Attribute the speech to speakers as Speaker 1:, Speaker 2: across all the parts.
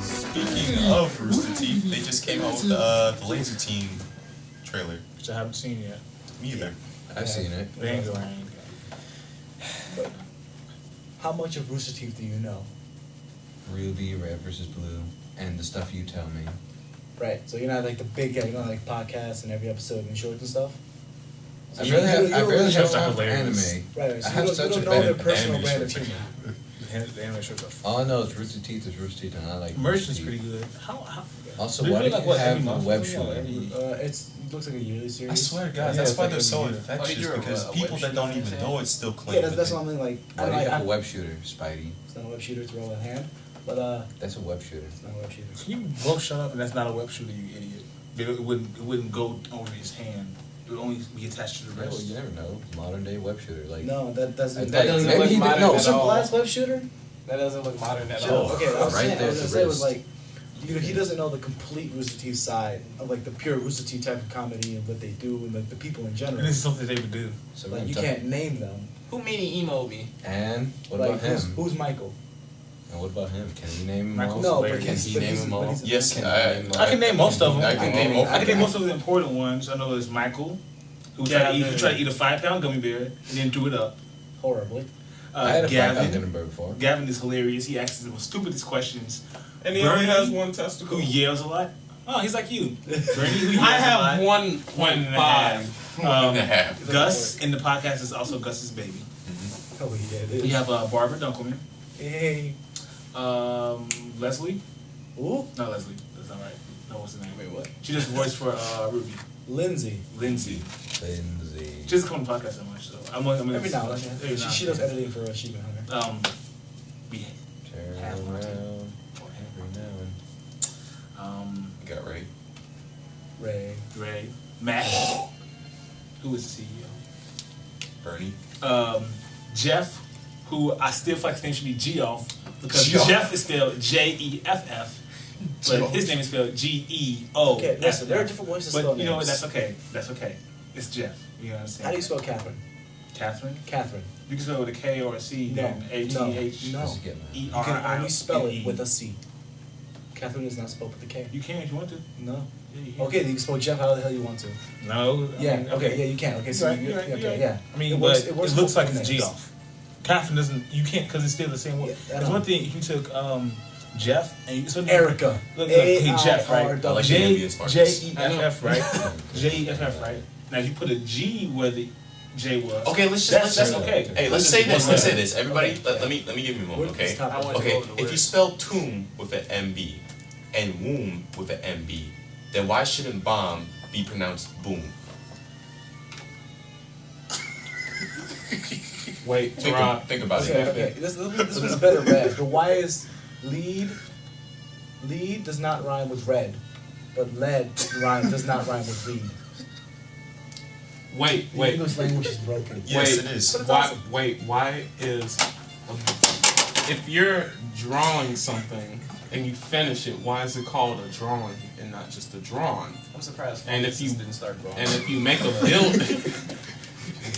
Speaker 1: Speaking of Rooster Teeth, they just came out with the Lazerteam trailer.
Speaker 2: Which I haven't seen yet.
Speaker 1: Me either.
Speaker 3: I've seen it.
Speaker 4: How much of Rooster Teeth do you know?
Speaker 3: Ruby, Red versus Blue, and the stuff you tell me.
Speaker 4: Right, so you're not like the big guy, you know, like podcasts and every episode and shorts and stuff? So
Speaker 3: I really have time for anime.
Speaker 4: Right, so
Speaker 3: I have
Speaker 4: you
Speaker 3: such
Speaker 4: don't
Speaker 3: a
Speaker 4: know their
Speaker 3: bad
Speaker 4: personal
Speaker 1: anime
Speaker 4: brand of
Speaker 1: shorts.
Speaker 4: humor.
Speaker 2: The anime shorts are
Speaker 3: All I know is Rooster Teeth is Rooster Teeth, and I like
Speaker 2: Merch
Speaker 3: Rooster
Speaker 2: is
Speaker 3: Teeth.
Speaker 2: pretty good. How
Speaker 3: Also,
Speaker 2: They
Speaker 3: why
Speaker 2: do
Speaker 3: do you
Speaker 2: like what, every
Speaker 3: have
Speaker 2: month
Speaker 3: a web
Speaker 2: or something?
Speaker 3: shooter?
Speaker 4: It looks like a yearly series.
Speaker 1: I swear to God,
Speaker 2: Yeah,
Speaker 1: that's
Speaker 2: it's
Speaker 1: why
Speaker 2: like
Speaker 1: they're so
Speaker 2: every year.
Speaker 1: infectious,
Speaker 5: you're
Speaker 1: because
Speaker 5: a
Speaker 1: people
Speaker 5: web
Speaker 1: that don't
Speaker 5: shooter
Speaker 1: even
Speaker 5: fan?
Speaker 1: know it still claim
Speaker 4: Yeah,
Speaker 1: that
Speaker 4: that's
Speaker 1: they-
Speaker 4: what I'm like.
Speaker 3: Why do you have a
Speaker 4: I,
Speaker 3: web shooter, Spidey?
Speaker 4: it's not a web shooter, it's roll in hand. But
Speaker 3: That's a web shooter.
Speaker 4: it's not a web shooter.
Speaker 2: Can you both shut up? And that's not a web shooter, you idiot. It wouldn't go over his hand. It would only be attached to the
Speaker 3: Well,
Speaker 2: wrist.
Speaker 3: you never know. Modern day web shooter, like
Speaker 4: No, that doesn't.
Speaker 5: That doesn't
Speaker 3: maybe
Speaker 5: look
Speaker 3: he did-
Speaker 5: modern
Speaker 3: no,
Speaker 5: at
Speaker 4: Some
Speaker 5: all.
Speaker 4: blast web shooter.
Speaker 5: That doesn't look modern at
Speaker 4: Sure.
Speaker 5: all.
Speaker 4: Okay, I was
Speaker 3: Right
Speaker 4: saying, I was
Speaker 3: there's
Speaker 4: gonna
Speaker 3: the
Speaker 4: say was
Speaker 3: wrist.
Speaker 4: like, you know, he doesn't know the complete Rooster Teeth side of like the pure Rooster Teeth type of comedy and what they do and like the people in general.
Speaker 2: And this is something they would do.
Speaker 3: So
Speaker 4: Like
Speaker 3: we're
Speaker 4: you
Speaker 3: talking-
Speaker 4: can't name them.
Speaker 5: Who made Emobi?
Speaker 3: And what
Speaker 4: Like
Speaker 3: about him?
Speaker 4: who's Michael?
Speaker 3: And what about him? Can he name them all?
Speaker 2: Michael's
Speaker 4: No, but
Speaker 2: hilarious.
Speaker 3: Can
Speaker 4: he's
Speaker 3: he name them all?
Speaker 4: but he's-
Speaker 1: Yes,
Speaker 3: Can
Speaker 1: I-
Speaker 3: he name
Speaker 2: I can name most of them.
Speaker 1: I can name all-
Speaker 2: I can name most of the important ones. I know there's Michael, who tried to eat a 5-pound gummy bear and then threw it up.
Speaker 4: Horribly.
Speaker 3: I had a
Speaker 2: Gavin.
Speaker 3: Gavin before.
Speaker 2: Gavin is hilarious. He asks the stupidest questions.
Speaker 6: And he
Speaker 2: Bernie,
Speaker 6: only has one testicle.
Speaker 2: Who yells a lot. Oh, he's like you. Bernie, who yells
Speaker 6: I
Speaker 2: a
Speaker 6: have
Speaker 2: lot.
Speaker 6: 1.5.
Speaker 1: 1.5.
Speaker 2: Gus in the podcast is also Gus's baby.
Speaker 4: Oh yeah, it is.
Speaker 2: We have Barbara Dunkelman.
Speaker 4: Hey.
Speaker 2: Leslie.
Speaker 4: Ooh.
Speaker 2: Not Leslie. That's not right. No, what's her name?
Speaker 5: Wait, what?
Speaker 2: She does the voice for Ruby.
Speaker 4: Lindsay.
Speaker 2: Lindsay.
Speaker 3: Lindsay.
Speaker 2: She doesn't come on the podcast so much, so I'm gonna
Speaker 4: Every now and then.
Speaker 2: every now
Speaker 4: She
Speaker 2: and
Speaker 4: does
Speaker 2: then.
Speaker 4: editing for Achievement Hunter.
Speaker 2: We
Speaker 3: Turn
Speaker 2: Half
Speaker 3: around
Speaker 2: Martin.
Speaker 3: every now and
Speaker 1: You got Ray.
Speaker 4: Ray.
Speaker 2: Matt, who is the CEO.
Speaker 1: Bernie.
Speaker 2: Jeff, who I still feel like his name should be Geoff because
Speaker 1: Geoff.
Speaker 2: Jeff is spelled Jeff, but
Speaker 1: Geoff.
Speaker 2: his name is spelled Geo.
Speaker 4: Okay, listen, there are different ways to spell
Speaker 2: But you know what?
Speaker 4: names.
Speaker 2: That's okay. That's okay. It's Jeff. You understand?
Speaker 4: How do you spell Catherine?
Speaker 2: Catherine?
Speaker 4: Catherine.
Speaker 2: You can spell it with a K or a C,
Speaker 4: No,
Speaker 2: then A-T-H.
Speaker 4: no.
Speaker 3: Just get mad.
Speaker 4: You can only spell it
Speaker 2: E-R-I-N-E.
Speaker 4: with a C. Catherine is not spelled with a K.
Speaker 2: You can if you want to.
Speaker 4: No.
Speaker 2: Yeah, you can.
Speaker 4: Okay, then you can spell Jeff how the hell you want to.
Speaker 2: No.
Speaker 4: Yeah, okay, yeah, you can. Okay, so
Speaker 2: You're right,
Speaker 4: you,
Speaker 2: you're right,
Speaker 4: okay,
Speaker 2: you're right.
Speaker 4: yeah.
Speaker 2: I mean,
Speaker 4: It
Speaker 2: but
Speaker 4: works-
Speaker 2: it,
Speaker 4: works
Speaker 2: looks
Speaker 4: for
Speaker 2: like it's
Speaker 4: both names.
Speaker 2: Geoff. Catherine doesn't. You can't because it's still the same word.
Speaker 4: Yeah, I
Speaker 2: There's
Speaker 4: know.
Speaker 2: one thing if you took Jeff and you spelled
Speaker 4: Erica.
Speaker 2: Look, hey Jeff, right?
Speaker 4: A-I-R-W.
Speaker 1: I like the ambience part.
Speaker 2: J-E-F-F, right? J-E-F-F, right? Now if you put a G where the J was.
Speaker 1: Okay, let's
Speaker 2: That's
Speaker 1: just
Speaker 2: okay.
Speaker 1: Hey, let's say this. Let's say this. Everybody, let me give you a moment, okay?
Speaker 4: Stop.
Speaker 5: I want
Speaker 1: Okay,
Speaker 5: to go to the
Speaker 1: if
Speaker 5: word.
Speaker 1: you spell tomb with an MB and womb with an MB, then why shouldn't bomb be pronounced boom?
Speaker 6: Wait,
Speaker 1: Think,
Speaker 6: Rob.
Speaker 1: think about
Speaker 4: Okay,
Speaker 1: it.
Speaker 4: okay. This one's better read. The Y is lead. Lead does not rhyme with red, but lead does not rhyme with lead.
Speaker 6: Wait,
Speaker 4: The
Speaker 6: wait.
Speaker 4: English language is broken.
Speaker 1: Yes,
Speaker 6: wait,
Speaker 1: it is.
Speaker 4: But it's
Speaker 6: Why?
Speaker 4: awesome.
Speaker 6: Wait, why is if you're drawing something and you finish it, why is it called a drawing and not just a drawing?
Speaker 5: I'm surprised.
Speaker 6: And if
Speaker 5: Francis
Speaker 6: you-
Speaker 5: didn't start wrong.
Speaker 6: And if you make a build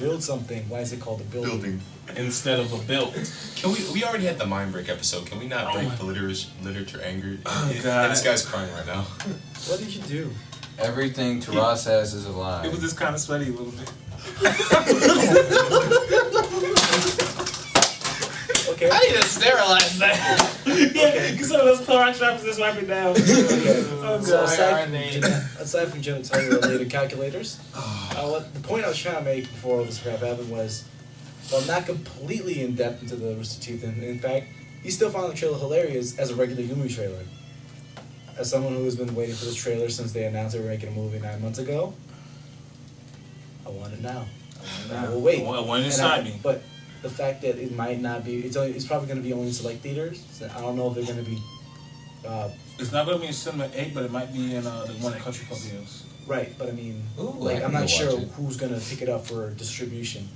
Speaker 4: Build something. Why is it called a building?
Speaker 1: Building.
Speaker 6: instead of a built,
Speaker 1: Can we already had the mind break episode. Can we not break
Speaker 2: my-
Speaker 1: the literature anger?
Speaker 2: Oh,
Speaker 1: And
Speaker 2: God.
Speaker 1: this guy's crying right now.
Speaker 4: What did you do?
Speaker 3: Everything Taras has is a lie.
Speaker 2: It was just kind of sweaty a little bit.
Speaker 4: Okay.
Speaker 5: I need to sterilize that.
Speaker 2: Yeah, you saw those Clorox drops just wipe it down. Oh,
Speaker 4: So
Speaker 2: God.
Speaker 4: aside from,
Speaker 5: RNA.
Speaker 4: aside from genitalia related calculators, the point I was trying to make before all this crap happened was, while not completely in depth into the Rooster Teeth, and in fact, he still found the trailer hilarious as a regular Yumi trailer. As someone who has been waiting for this trailer since they announced they were making a movie 9 months ago, I want it now. I will wait.
Speaker 2: Well, one
Speaker 4: And
Speaker 2: inside me.
Speaker 4: But the fact that it might not be, it's probably going to be only in select theaters. So I don't know if they're going to be.
Speaker 2: It's not going to be in Cinema 8, but it might be in the one at Country Club Hills.
Speaker 4: Right, but I mean,
Speaker 3: Ooh, I
Speaker 4: like
Speaker 3: can
Speaker 4: I'm
Speaker 3: go
Speaker 4: not sure
Speaker 3: watch it.
Speaker 4: who's gonna pick it up for distribution.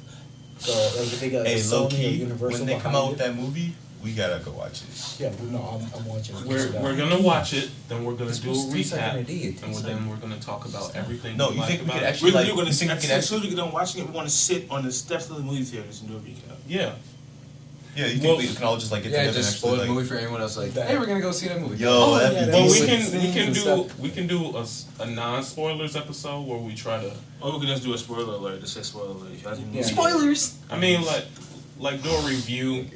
Speaker 4: So like if they got like,
Speaker 1: Hey, low
Speaker 4: Sony or
Speaker 1: key,
Speaker 4: Universal
Speaker 1: when they come
Speaker 4: behind
Speaker 1: out with
Speaker 4: it,
Speaker 1: that movie, we gotta go watch it.
Speaker 4: yeah, well, no, I'm watching. it.
Speaker 6: we're gonna watch it. Then we're gonna
Speaker 3: It's
Speaker 6: do a
Speaker 3: supposed to taste like an
Speaker 6: recap,
Speaker 3: idiot.
Speaker 6: and then we're gonna talk about everything.
Speaker 1: No,
Speaker 6: we
Speaker 1: you
Speaker 6: like
Speaker 1: think we
Speaker 6: about
Speaker 1: could
Speaker 6: it.
Speaker 1: actually
Speaker 2: We're
Speaker 1: like?
Speaker 2: going
Speaker 1: You think we could
Speaker 2: as soon
Speaker 1: actually?
Speaker 2: as we get done watching it, we want to sit on the steps of the movie theaters and do a recap.
Speaker 6: Yeah.
Speaker 1: Yeah, you
Speaker 6: Well,
Speaker 1: think we can all just like get
Speaker 3: Yeah,
Speaker 1: together
Speaker 3: just
Speaker 1: and
Speaker 3: spoil
Speaker 1: actually
Speaker 3: the
Speaker 1: like,
Speaker 3: movie for anyone else. Like,
Speaker 4: That-
Speaker 3: hey, we're gonna go see that movie.
Speaker 1: yo, that'd
Speaker 4: yeah,
Speaker 1: be
Speaker 6: Well, we
Speaker 1: decent.
Speaker 6: can
Speaker 4: and stuff.
Speaker 6: do a non-spoilers episode where we try to.
Speaker 2: Or we can just do a spoiler alert to say spoiler alert. If y'all didn't
Speaker 4: Yeah.
Speaker 2: see it.
Speaker 4: Spoilers.
Speaker 6: I mean, like do a review,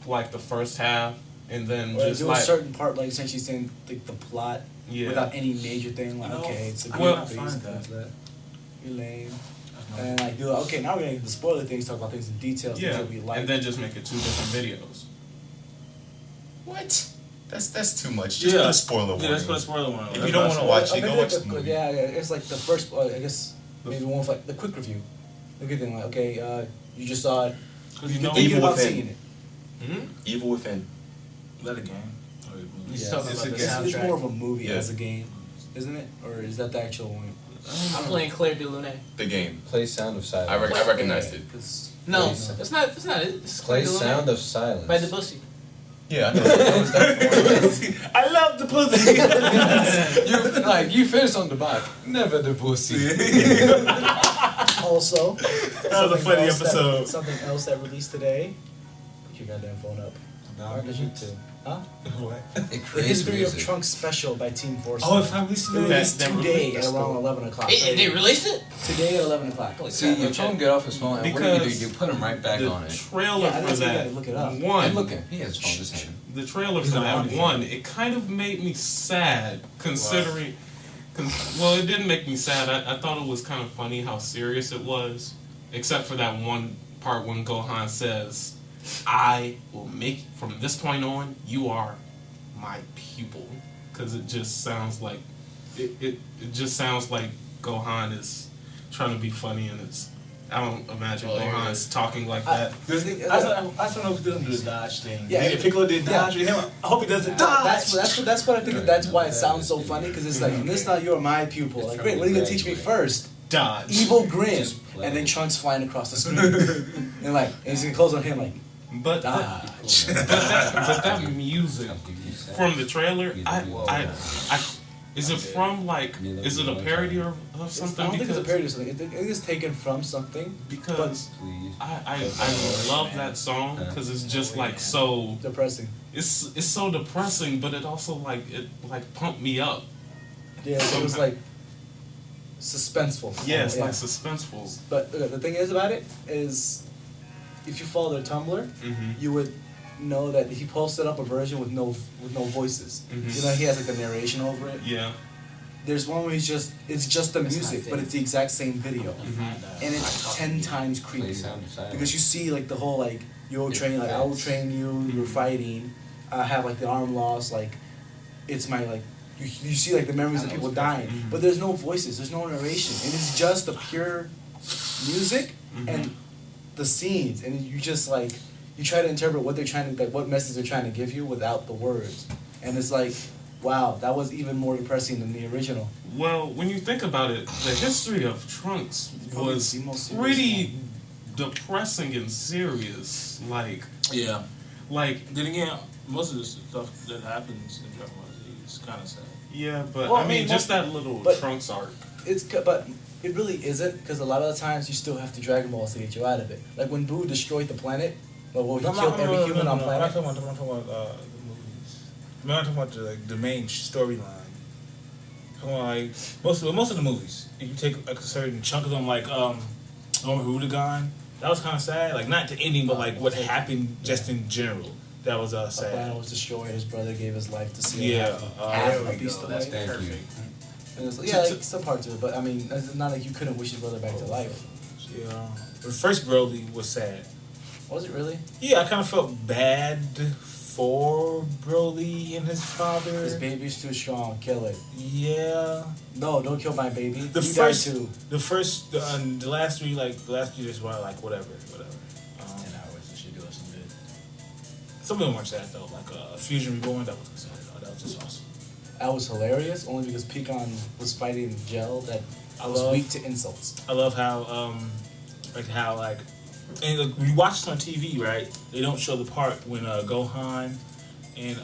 Speaker 6: like the first half, and then
Speaker 4: Or
Speaker 6: just
Speaker 4: do
Speaker 6: like
Speaker 4: a certain part, like essentially saying like the plot
Speaker 6: yeah.
Speaker 4: without any major thing. Like,
Speaker 2: No.
Speaker 4: okay, it's a good
Speaker 6: Well,
Speaker 4: base
Speaker 2: fine,
Speaker 4: comes
Speaker 2: that.
Speaker 4: that. You're lame. And like, do okay, now we're gonna get the spoiler things, talk about things in details, things
Speaker 6: Yeah,
Speaker 4: that we like.
Speaker 6: and then just make it 2 different videos.
Speaker 1: What? That's too much. Just
Speaker 2: Yeah.
Speaker 1: put a spoiler warning.
Speaker 2: Yeah, let's put a spoiler warning.
Speaker 1: If you don't want to watch it,
Speaker 4: Maybe
Speaker 1: go watch
Speaker 4: like
Speaker 1: the movie.
Speaker 4: Yeah, it's like the first. I guess maybe one with like the quick review. The good thing, like, okay, you just saw it.
Speaker 2: Because you
Speaker 4: You're
Speaker 2: know
Speaker 4: thinking
Speaker 1: Evil
Speaker 4: about
Speaker 1: Within.
Speaker 4: seeing it.
Speaker 1: Evil Within.
Speaker 2: that a game. Or a movie.
Speaker 5: He's
Speaker 4: Yeah,
Speaker 5: talking
Speaker 6: it's
Speaker 5: about
Speaker 6: a
Speaker 5: the
Speaker 6: game.
Speaker 4: It's
Speaker 5: soundtrack.
Speaker 4: more of a movie
Speaker 1: Yeah.
Speaker 4: as a game, isn't it? Or is that the actual one?
Speaker 5: I'm playing Claire de Lune.
Speaker 1: The game.
Speaker 3: Play Sound of Silence.
Speaker 1: I recognized it.
Speaker 5: No,
Speaker 3: Please.
Speaker 5: it's not. It's not. It's
Speaker 3: Play
Speaker 5: Claire de Lune.
Speaker 3: Sound of Silence.
Speaker 5: By Debussy.
Speaker 1: Yeah, I know. That's the one.
Speaker 2: I love the pussy.
Speaker 3: you finished on the back. Never the pussy.
Speaker 4: Also,
Speaker 2: That was a
Speaker 4: something
Speaker 2: funny
Speaker 4: else
Speaker 2: episode.
Speaker 4: Something else that released today. Put your goddamn phone up. Marcus, you too. Huh?
Speaker 2: What?
Speaker 3: It
Speaker 4: The
Speaker 3: creates
Speaker 4: History
Speaker 3: music.
Speaker 4: of Trunks special by Team Force.
Speaker 2: Oh, if I'm
Speaker 4: It
Speaker 2: listening.
Speaker 4: released
Speaker 6: That
Speaker 4: today
Speaker 6: released.
Speaker 4: at around 11 o'clock.
Speaker 5: They released it.
Speaker 4: Today at 11 o'clock.
Speaker 3: See, you tell him get off his phone, and what do?
Speaker 6: Because
Speaker 3: You put him right back
Speaker 6: the
Speaker 3: on it.
Speaker 6: trailer
Speaker 4: Yeah, I
Speaker 6: for
Speaker 4: didn't say you
Speaker 6: that
Speaker 4: gotta look it up.
Speaker 6: one.
Speaker 3: I'm looking. He has his phone in his hand.
Speaker 6: The trailer
Speaker 2: He's
Speaker 6: for
Speaker 2: on
Speaker 6: that
Speaker 2: it.
Speaker 6: one, it kind of made me sad, considering. Well, it didn't make me sad. I thought it was kind of funny how serious it was, except for that one part when Gohan says, "I will make from this point on, you are my pupil," because it just sounds like it just sounds like Gohan is trying to be funny, and it's. I don't imagine
Speaker 5: Oh, there it
Speaker 6: Gohan's
Speaker 5: is.
Speaker 6: talking like that.
Speaker 2: I don't know if he doesn't do the dodge thing.
Speaker 4: Yeah,
Speaker 2: Yeah, Piccolo did dodge with him. I hope he doesn't dodge.
Speaker 4: That's what I think. That's why it sounds so funny because it's like, this now you're my pupil. Like, great, what are you gonna teach me first?
Speaker 6: Dodge.
Speaker 4: Evil grin,
Speaker 3: Just play.
Speaker 4: and then Trunks flying across the screen, and like, and he's gonna close on him like,
Speaker 6: But
Speaker 4: dodge.
Speaker 6: but that music from the trailer, I is it from like is it a parody of
Speaker 4: I
Speaker 6: something?
Speaker 4: don't think it's a
Speaker 6: Because
Speaker 4: parody of something. It is taken from something.
Speaker 6: because
Speaker 3: Please.
Speaker 6: I love that song because it's just like so
Speaker 4: Depressing.
Speaker 6: it's so depressing, but it also like it like pumped me up.
Speaker 4: Yeah, it was like suspenseful.
Speaker 6: Yeah, it's
Speaker 4: Yeah.
Speaker 6: like suspenseful.
Speaker 4: But the thing is about it is, if you follow their Tumblr,
Speaker 6: Mm-hmm.
Speaker 4: you would know that he posted up a version with no voices.
Speaker 6: Mhm.
Speaker 4: You know, he has like the narration over it.
Speaker 6: Yeah.
Speaker 4: There's one where it's just the music, but it's the exact same video,
Speaker 6: Mm-hmm.
Speaker 4: and it's 10 times
Speaker 3: Play
Speaker 4: creepier
Speaker 3: Sound of Silence.
Speaker 4: because you see like the whole like you'll train like I will train you, you're fighting, I have like the arm loss, like it's my like you see like the memories of people dying,
Speaker 6: Mhm.
Speaker 4: but there's no voices, there's no narration, and it's just the pure music and the scenes, and you just like you try to interpret what they're trying to like what message they're trying to give you without the words, and it's like wow, that was even more depressing than the original.
Speaker 6: Well, when you think about it, the history of Trunks
Speaker 4: Probably
Speaker 6: was
Speaker 4: the most serious
Speaker 6: pretty depressing and serious.
Speaker 2: Yeah.
Speaker 6: Like
Speaker 2: Then again, most of the stuff that happens in Dragon Ball Z is kind of sad.
Speaker 6: yeah, but
Speaker 4: Well,
Speaker 6: I
Speaker 4: I
Speaker 6: mean,
Speaker 4: mean,
Speaker 6: just
Speaker 4: most-
Speaker 6: that little
Speaker 4: but-
Speaker 6: Trunks arc.
Speaker 4: But it really isn't because a lot of the times you still have to Dragon Balls to get you out of it. Like when Boo destroyed the planet, well, he killed every human on
Speaker 2: I'm
Speaker 4: planet.
Speaker 2: not talking about the movies. I'm not talking about the main storyline. I'm talking about like most of the movies. If you take like a certain chunk of them, like Rudagon, that was kind of sad. Like not the ending, but like what happened just in general. That was
Speaker 4: The planet
Speaker 2: sad.
Speaker 4: was destroyed. His brother gave his life to see
Speaker 2: Yeah,
Speaker 4: half
Speaker 2: there
Speaker 4: a
Speaker 2: we
Speaker 4: piece
Speaker 2: go.
Speaker 4: of
Speaker 3: That's
Speaker 4: life.
Speaker 3: thank you.
Speaker 4: And it was, yeah, like, some part to it, but I mean, it's not like you couldn't wish your brother back to life.
Speaker 2: Yeah, the first Broly was sad.
Speaker 4: Was it really?
Speaker 2: Yeah, I kind of felt bad for Broly and his father.
Speaker 4: His baby's too strong. Kill it.
Speaker 2: Yeah.
Speaker 4: No, don't kill my baby.
Speaker 2: The
Speaker 4: you
Speaker 2: first-
Speaker 4: died too.
Speaker 2: The last three just were like whatever.
Speaker 5: 10 hours and she do us some good.
Speaker 2: Some of them weren't sad though, like Fusion Reborn. That was sad. That was just awesome.
Speaker 4: That was hilarious, only because Pecan was fighting Gel that
Speaker 2: I
Speaker 4: was
Speaker 2: love-
Speaker 4: weak to insults.
Speaker 2: I love how and like, when you watch this on TV, right? They don't show the part when Gohan and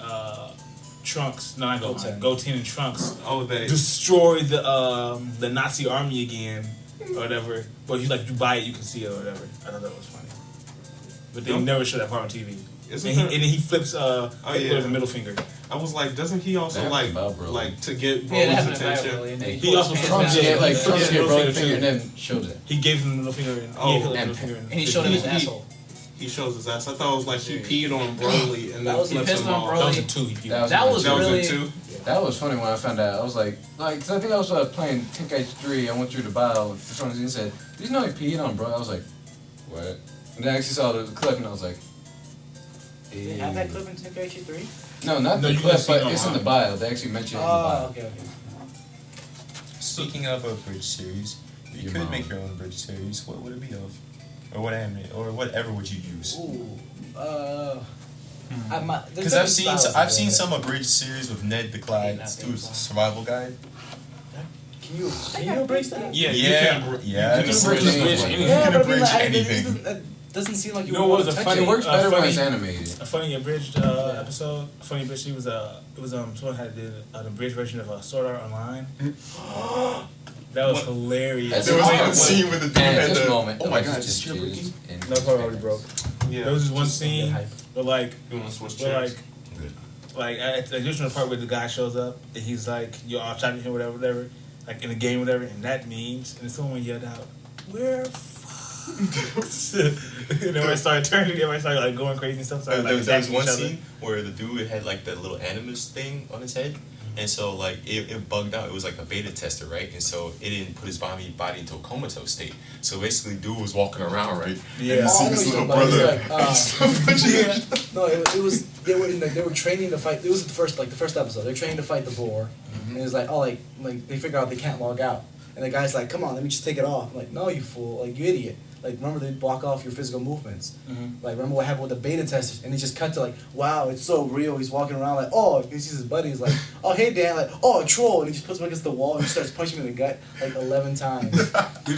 Speaker 2: Trunks, no, not Gohan, Goten and Trunks
Speaker 6: Oh, they
Speaker 2: destroy the Nazi army again or whatever. But you like you buy it, you can see it or whatever. I thought that was funny. but they never show that part on TV.
Speaker 6: Isn't
Speaker 2: And
Speaker 6: there-
Speaker 2: then he flips
Speaker 6: yeah.
Speaker 2: the middle finger.
Speaker 6: I was like, doesn't he also
Speaker 3: That
Speaker 6: like
Speaker 3: happened about Broly.
Speaker 6: like to get
Speaker 5: Yeah, that
Speaker 6: Broly's
Speaker 5: happened to
Speaker 6: attention?
Speaker 5: Broly, and
Speaker 3: Hey,
Speaker 2: He also
Speaker 5: hands
Speaker 2: Trump
Speaker 5: down.
Speaker 2: did.
Speaker 3: Yeah, like
Speaker 2: He
Speaker 3: Trump
Speaker 2: flipped
Speaker 3: get
Speaker 2: the
Speaker 3: broke
Speaker 2: middle
Speaker 3: finger and
Speaker 2: finger
Speaker 3: then showed it.
Speaker 2: He gave him the middle finger. And
Speaker 6: Oh,
Speaker 2: he gave him the
Speaker 3: and-
Speaker 2: middle finger.
Speaker 5: And he showed him his
Speaker 6: He-
Speaker 5: asshole.
Speaker 6: He shows his ass. I thought it was like he peed on Broly and
Speaker 4: That
Speaker 6: then
Speaker 4: was- he
Speaker 6: flipped
Speaker 5: pissed
Speaker 6: him
Speaker 5: on
Speaker 6: off.
Speaker 5: Broly.
Speaker 2: That was a 2 he gave.
Speaker 3: That was
Speaker 5: That was
Speaker 6: That was
Speaker 5: really.
Speaker 6: it too.
Speaker 3: That was funny when I found out. I was like, 'cause I think I was playing Tenkaichi 3. I went through the bio. For some reason, he said, "Did you know he peed on bro?" I was like, "What?" And then I actually saw the clip, and I was like,
Speaker 4: Did they have that clip in Tenkaichi 3?
Speaker 3: "No, not
Speaker 2: No,
Speaker 3: the
Speaker 2: you
Speaker 3: clip,
Speaker 2: can see it
Speaker 3: but it's in the
Speaker 2: online.
Speaker 3: bio. They actually mentioned it in the bio."
Speaker 4: Oh, okay.
Speaker 1: Speaking of a bridge series, you
Speaker 3: Your
Speaker 1: could
Speaker 3: mom.
Speaker 1: make your own bridge series. What would it be of? Or what anime? Or whatever would you use?
Speaker 4: Ooh,
Speaker 1: Because I've seen some abridged series with Ned the Clyde's survival guide.
Speaker 4: Can you embrace that?
Speaker 6: Yeah,
Speaker 1: Yeah,
Speaker 6: you can.
Speaker 1: yeah,
Speaker 6: You can
Speaker 1: it's
Speaker 6: bridge
Speaker 3: bridge
Speaker 6: anything.
Speaker 3: anything.
Speaker 4: Yeah,
Speaker 1: can
Speaker 4: but I mean,
Speaker 1: abridge
Speaker 4: like,
Speaker 1: anything.
Speaker 4: That doesn't seem like you
Speaker 2: You know
Speaker 4: would
Speaker 2: what was
Speaker 4: want to
Speaker 2: a
Speaker 4: touch
Speaker 2: funny-
Speaker 3: It works better when
Speaker 2: funny-
Speaker 3: it's animated.
Speaker 2: A funny abridged episode. A funny abridged. It was someone had did an abridged version of Sword Art Online. That was
Speaker 6: What?
Speaker 2: hilarious.
Speaker 3: That's
Speaker 1: There was like a
Speaker 3: awesome.
Speaker 1: scene with the dude
Speaker 3: And
Speaker 1: had
Speaker 3: this
Speaker 1: the.
Speaker 3: moment,
Speaker 1: Oh my god,
Speaker 3: just
Speaker 1: just chair breaking.
Speaker 3: jizz in
Speaker 2: No
Speaker 3: his
Speaker 2: part already
Speaker 3: face.
Speaker 2: broke.
Speaker 6: Yeah.
Speaker 2: There was this one
Speaker 4: Get
Speaker 2: scene
Speaker 4: hype.
Speaker 2: where like
Speaker 6: You want to switch
Speaker 2: where
Speaker 6: chairs?
Speaker 2: like at the original part where the guy shows up and he's like, "Yo, I'm trying to him, whatever, like in the game, whatever," and that means, and someone yelled out, "We're fucked," and everyone started turning, everyone started like going crazy and stuff. Started,
Speaker 1: There
Speaker 2: like,
Speaker 1: was
Speaker 2: attacking
Speaker 1: one
Speaker 2: each other.
Speaker 1: scene where the dude had like the little animus thing on his head, and so like it bugged out. It was like a beta tester, right? And so it didn't put his body into a comatose state. So basically, dude was walking around, right?
Speaker 2: Yeah.
Speaker 1: And you see
Speaker 4: Oh,
Speaker 1: this
Speaker 4: I know
Speaker 1: little
Speaker 4: what you're
Speaker 1: brother.
Speaker 4: talking about. He's like, no, it was they were training to fight. It was the first episode. They're training to fight the boar, and it's like they figure out they can't log out, and the guy's like, "Come on, let me just take it off." I'm like, "No, you fool! Like you idiot! Like remember they block off your physical movements. Like remember what happened with the beta testers?" And he just cut to like, "Wow, it's so real." He's walking around like, "Oh," he sees his buddy. He's like, "Oh, hey Dan," like, "Oh, a troll," and he just puts him against the wall and he starts punching him in the gut like 11 times.
Speaker 2: You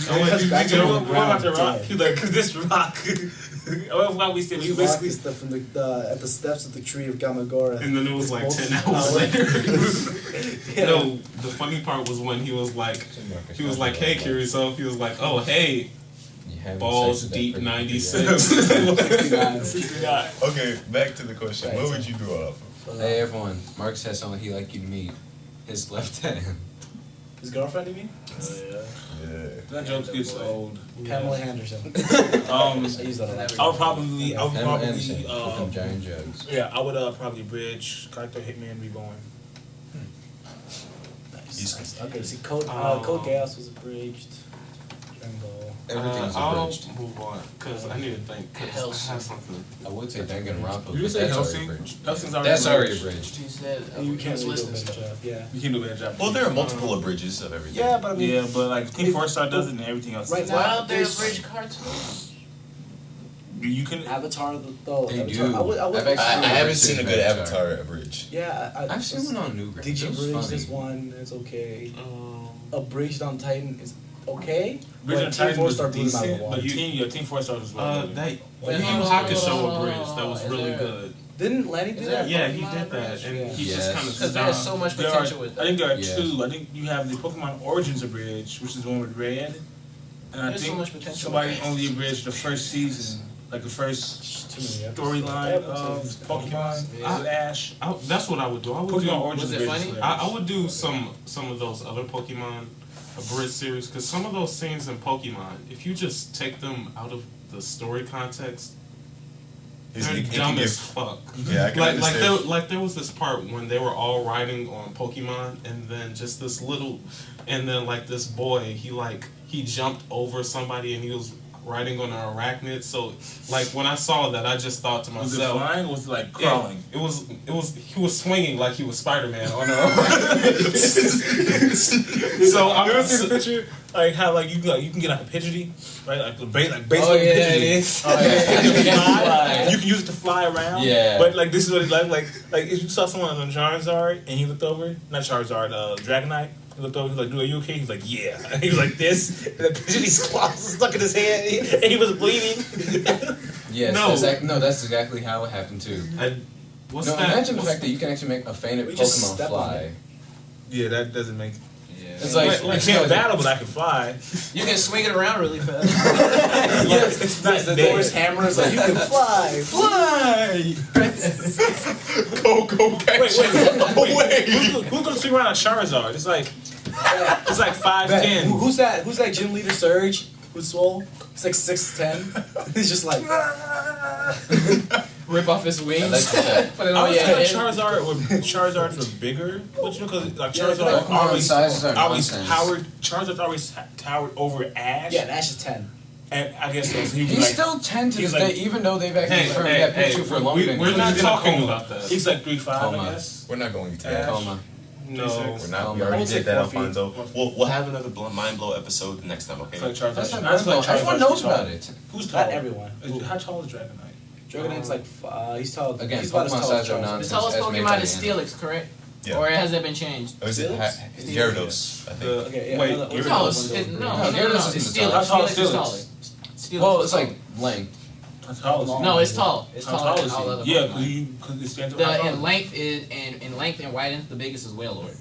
Speaker 2: know what about the rock? He's like, "Cause this rock." Why we said
Speaker 4: This
Speaker 2: we
Speaker 4: rock
Speaker 2: basically.
Speaker 4: is from the at the steps of the tree of Gamagora.
Speaker 6: And then it was like
Speaker 4: It's
Speaker 6: 10
Speaker 4: both-
Speaker 6: hours later.
Speaker 4: Yeah.
Speaker 6: No, the funny part was when he was like, "Hey, Kirito," he was like, "Oh, hey,
Speaker 3: You having
Speaker 6: balls
Speaker 3: sex with that
Speaker 6: deep
Speaker 3: pretty
Speaker 6: 96."
Speaker 2: 69.
Speaker 1: Okay, back to the question.
Speaker 4: Right,
Speaker 1: What
Speaker 4: so-
Speaker 1: would you do off of?
Speaker 3: Hey everyone, Mark said someone he'd like you to meet. His left hand.
Speaker 4: His girlfriend, you mean?
Speaker 1: Yeah.
Speaker 2: That joke gets old.
Speaker 4: Pamela Henderson.
Speaker 2: I
Speaker 4: I use that a lot.
Speaker 2: would probably,
Speaker 3: Pamela Anderson, with them giant jugs.
Speaker 2: yeah, I would probably bridge Character Hitman Reborn.
Speaker 4: Nice. Okay, see, Code
Speaker 6: Oh.
Speaker 4: Chaos was abridged. Dragon Ball.
Speaker 3: Everything's
Speaker 6: I'll
Speaker 3: abridged.
Speaker 6: move on because I need to think. Cause I have something.
Speaker 3: I would say Danganronpa,
Speaker 2: You
Speaker 3: but
Speaker 2: say
Speaker 3: that's already
Speaker 2: Helsing?
Speaker 3: abridged.
Speaker 2: Helsing's already
Speaker 3: That's already
Speaker 2: abridged.
Speaker 3: abridged.
Speaker 5: He said,
Speaker 4: You can't really do a
Speaker 5: listing
Speaker 4: better
Speaker 5: stuff.
Speaker 4: job. Yeah.
Speaker 2: You can do a better job.
Speaker 1: Well, there are multiple abridges of everything.
Speaker 4: Yeah, but I mean,
Speaker 2: Yeah, but like Team 4-Star does it and everything else.
Speaker 4: Right
Speaker 2: does
Speaker 4: now-
Speaker 2: it.
Speaker 5: Why don't they
Speaker 4: there's-
Speaker 5: abridge cartoons?
Speaker 2: You can.
Speaker 4: Avatar, though.
Speaker 3: They
Speaker 4: Avatar,
Speaker 3: do.
Speaker 4: I would,
Speaker 3: I've
Speaker 1: I
Speaker 3: actually
Speaker 1: haven't seen a good
Speaker 3: Avatar.
Speaker 1: Avatar abridged.
Speaker 4: yeah,
Speaker 3: I've seen one on Newgrounds.
Speaker 4: Did you
Speaker 3: It was
Speaker 4: bridge
Speaker 3: funny.
Speaker 4: this one? It's okay.
Speaker 6: Um,
Speaker 4: Abridged on Titan is okay.
Speaker 2: Bridge
Speaker 4: But
Speaker 2: on
Speaker 4: Team
Speaker 2: Titan was
Speaker 4: 4-Star blew them out of the
Speaker 2: decent,
Speaker 4: water.
Speaker 2: but Team 4-Star was well done.
Speaker 6: that
Speaker 5: But
Speaker 6: Yu Yu
Speaker 5: hold on,
Speaker 6: Hakusho
Speaker 5: hold on,
Speaker 6: abridged. That was
Speaker 5: is
Speaker 6: really
Speaker 5: there-
Speaker 6: good.
Speaker 4: Didn't Lenny do
Speaker 5: Is
Speaker 4: that?
Speaker 5: there-
Speaker 6: Yeah, he
Speaker 5: Pokemon
Speaker 6: did that,
Speaker 5: abridged?
Speaker 6: and
Speaker 4: Yeah.
Speaker 6: he
Speaker 3: Yes.
Speaker 6: just kind of
Speaker 5: Because there's so much
Speaker 2: There
Speaker 5: potential
Speaker 2: are,
Speaker 5: with
Speaker 2: I
Speaker 5: that.
Speaker 2: think there are
Speaker 3: Yes.
Speaker 2: two. I think you have the Pokemon Origins abridged, which is the one with Red, and I
Speaker 5: There's so
Speaker 2: think
Speaker 5: much potential
Speaker 2: somebody
Speaker 5: with that.
Speaker 2: only abridged the first season, like the first
Speaker 4: Too many episodes.
Speaker 2: storyline of
Speaker 4: Episodes.
Speaker 2: Pokemon
Speaker 5: Yeah.
Speaker 2: with Ash.
Speaker 6: That's what I would do. I would
Speaker 2: Pokemon
Speaker 6: do.
Speaker 2: Origins
Speaker 5: Was it
Speaker 2: abridged.
Speaker 5: funny?
Speaker 2: is
Speaker 6: I
Speaker 2: hilarious.
Speaker 6: would do some of those other Pokemon abridged series because some of those scenes in Pokemon, if you just take them out of the story context, they're
Speaker 1: It can
Speaker 6: dumb
Speaker 1: get-
Speaker 6: as fuck.
Speaker 1: Yeah, I can understand.
Speaker 6: There was this part when they were all riding on Pokemon, and then just this little, and then like this boy, he jumped over somebody, and he was riding on an arachnid. So like when I saw that, I just thought to
Speaker 2: Was it
Speaker 6: myself,
Speaker 2: flying or was it like
Speaker 6: yeah,
Speaker 2: crawling?
Speaker 6: it was he was swinging like he was Spider-Man on an arachnid. So
Speaker 2: I
Speaker 6: I'm
Speaker 2: ever seen the picture, like how like you can get like a Pidgey, right? Like the base, like baseball
Speaker 5: Oh, yeah,
Speaker 2: Pidgey.
Speaker 5: it is.
Speaker 2: Oh, yeah.
Speaker 3: Yeah.
Speaker 2: You can fly.
Speaker 3: Fly.
Speaker 2: You can use it to fly around.
Speaker 3: Yeah.
Speaker 2: But like this is what it's like if you saw someone on Charizard and he looked over, not Charizard, Dragonite. He looked over, he was like, "Dude, are you okay?" He's like, "Yeah." And he was like this, and the Pidgey's claws was stuck in his head, and he was bleeding.
Speaker 3: Yes,
Speaker 6: No.
Speaker 3: that's exactly how it happened too.
Speaker 6: What's
Speaker 3: No,
Speaker 6: that?
Speaker 3: imagine the
Speaker 6: What's-
Speaker 3: fact that you can actually make a fainted
Speaker 4: We just
Speaker 3: Pokemon
Speaker 4: step on
Speaker 3: fly.
Speaker 4: it.
Speaker 2: Yeah, that doesn't make.
Speaker 3: It's like
Speaker 2: I can't battle, but I can fly.
Speaker 5: You can swing it around really fast.
Speaker 2: Yes, it's not
Speaker 4: The
Speaker 2: dead.
Speaker 4: Thor's hammer is like, you can fly.
Speaker 3: fly.
Speaker 1: Go catch
Speaker 2: Wait, who's gonna swing around on Charizard? It's like 5'10".
Speaker 4: Who's that? Who's that gym leader, Surge? Who's swole? He's like 6'10". He's just like,
Speaker 5: Rip off his wings. Put it
Speaker 2: I
Speaker 5: on
Speaker 2: was
Speaker 5: your
Speaker 2: thinking
Speaker 5: head.
Speaker 2: Charizards were bigger, but because like
Speaker 4: Yeah,
Speaker 2: Charizard
Speaker 4: like,
Speaker 2: always
Speaker 3: sizes are nonsense.
Speaker 2: towered. Charizard's always towered over Ash.
Speaker 4: yeah, Ash is 10.
Speaker 2: And I guess so he was
Speaker 3: He's
Speaker 2: like,
Speaker 3: still 10 to
Speaker 2: he's
Speaker 3: this
Speaker 2: like-
Speaker 3: day, even though they've actually
Speaker 6: Hey,
Speaker 3: confirmed
Speaker 6: hey,
Speaker 3: that
Speaker 6: hey,
Speaker 3: picture for longer than
Speaker 6: we're not
Speaker 2: he's gonna
Speaker 6: talking
Speaker 2: come-
Speaker 6: about that.
Speaker 2: He's like 3'5", I
Speaker 3: Coma.
Speaker 2: guess.
Speaker 1: We're not going to
Speaker 2: Ash.
Speaker 1: that.
Speaker 3: Coma.
Speaker 6: No.
Speaker 1: We're not.
Speaker 3: Oh,
Speaker 1: We
Speaker 3: man.
Speaker 1: already
Speaker 4: I would say
Speaker 1: did that,
Speaker 4: 4 feet.
Speaker 1: Alfonso. We'll have another mind blow episode next time. Okay.
Speaker 2: It's like Charizard.
Speaker 3: That's not
Speaker 2: I feel like
Speaker 3: everyone
Speaker 2: Charizard's
Speaker 3: knows
Speaker 2: tall.
Speaker 3: about it.
Speaker 2: Who's tall?
Speaker 4: Not everyone.
Speaker 2: How tall is Dragonite?
Speaker 4: Dragonite's like, he's tall.
Speaker 3: Again,
Speaker 4: he's about as
Speaker 3: Pokemon
Speaker 4: tall as
Speaker 3: size are
Speaker 4: Charizard.
Speaker 5: The
Speaker 3: nonsense.
Speaker 5: tallest
Speaker 3: as
Speaker 5: Pokemon
Speaker 3: made
Speaker 5: is
Speaker 3: by the end.
Speaker 5: Steelix, correct?
Speaker 1: Yeah.
Speaker 5: Or has that been changed?
Speaker 1: Or is it Gyarados? I think.
Speaker 4: Okay, yeah.
Speaker 2: Wait,
Speaker 4: another-
Speaker 2: you're
Speaker 5: No,
Speaker 4: another
Speaker 5: it's,
Speaker 4: one.
Speaker 5: no,
Speaker 3: No,
Speaker 5: no, no, no,
Speaker 3: Gyarados
Speaker 5: no.
Speaker 3: isn't
Speaker 5: It's
Speaker 3: the
Speaker 5: Steelix.
Speaker 2: tallest. How tall is
Speaker 5: Steelix is
Speaker 2: Steelix?
Speaker 5: taller. Steelix
Speaker 3: Well,
Speaker 5: is
Speaker 3: it's
Speaker 5: taller.
Speaker 3: like length.
Speaker 2: How tall is he?
Speaker 5: No, it's tall. It's
Speaker 2: How
Speaker 5: taller
Speaker 2: tall
Speaker 5: than
Speaker 2: is
Speaker 5: all
Speaker 2: he?
Speaker 5: other
Speaker 2: Yeah,
Speaker 5: Pokemon.
Speaker 2: because it stands up.
Speaker 5: In length and width, the biggest is Wailord.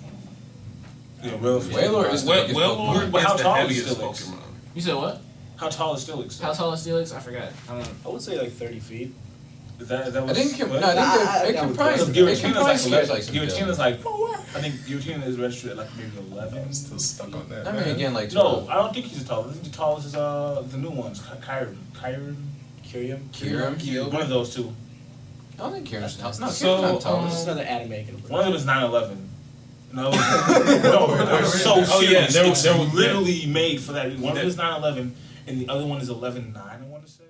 Speaker 2: Yeah, real.
Speaker 3: Wailord is the biggest
Speaker 6: Wailord
Speaker 2: But how
Speaker 6: is the
Speaker 2: tall is
Speaker 6: heaviest
Speaker 2: Steelix?
Speaker 6: Pokemon.
Speaker 5: You said what?
Speaker 2: How tall is Steelix?
Speaker 5: How tall is Steelix? I forgot. I don't know.
Speaker 4: I would say like 30 feet.
Speaker 2: Is that
Speaker 3: I
Speaker 2: what?
Speaker 3: think it, no,
Speaker 2: what?
Speaker 3: I
Speaker 4: Nah,
Speaker 3: think
Speaker 4: I
Speaker 3: it can
Speaker 4: would
Speaker 3: probably
Speaker 2: Because
Speaker 3: it can
Speaker 2: Giratina's
Speaker 3: probably
Speaker 2: like
Speaker 3: scare
Speaker 2: 11.
Speaker 3: like some
Speaker 2: Giratina's like, I think Giratina is registered at like maybe 11.
Speaker 1: I'm still stuck on that.
Speaker 3: I mean, again, like
Speaker 2: No, I don't think he's the tallest. I think the tallest is the new ones, Kyurem.
Speaker 4: Kyurem?
Speaker 2: One of those two.
Speaker 3: I don't think Kieran's tall. No,
Speaker 6: So,
Speaker 3: Kieran's not tall.
Speaker 4: This is another anime I can
Speaker 2: One of them is 9/11. No, they're so
Speaker 6: Oh, yeah,
Speaker 2: serious.
Speaker 6: they were-
Speaker 2: It's literally made for that. One of them is 9/11, and the other one is 11/9. I want to say.